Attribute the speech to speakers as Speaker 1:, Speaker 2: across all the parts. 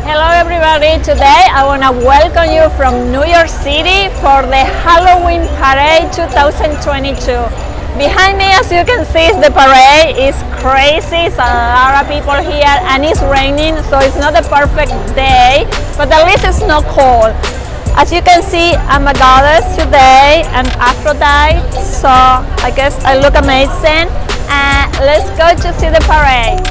Speaker 1: Hello everybody, today I want to welcome you from New York City for the Halloween Parade 2022. Behind me, as you can see, the parade is crazy. It's a lot of people here and it's raining, so it's not a perfect day, but at least it's not cold. As you can see, I'm a goddess today and Aphrodite, so I guess I look amazing. And let's go to see the parade.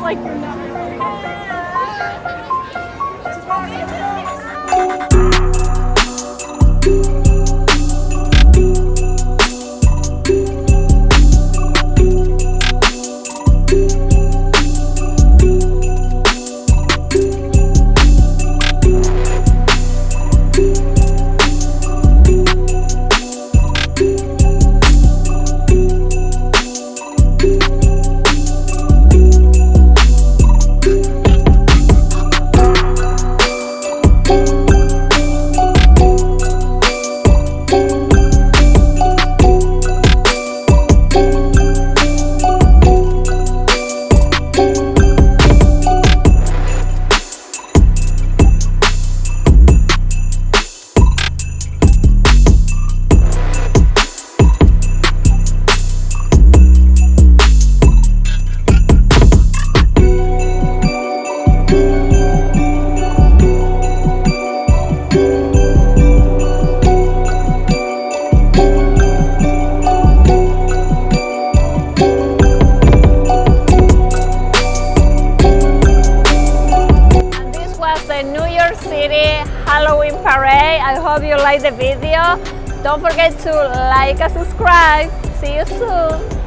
Speaker 1: like you're not New York City Halloween Parade. I hope you like the video. Don't forget to like and subscribe. See you soon.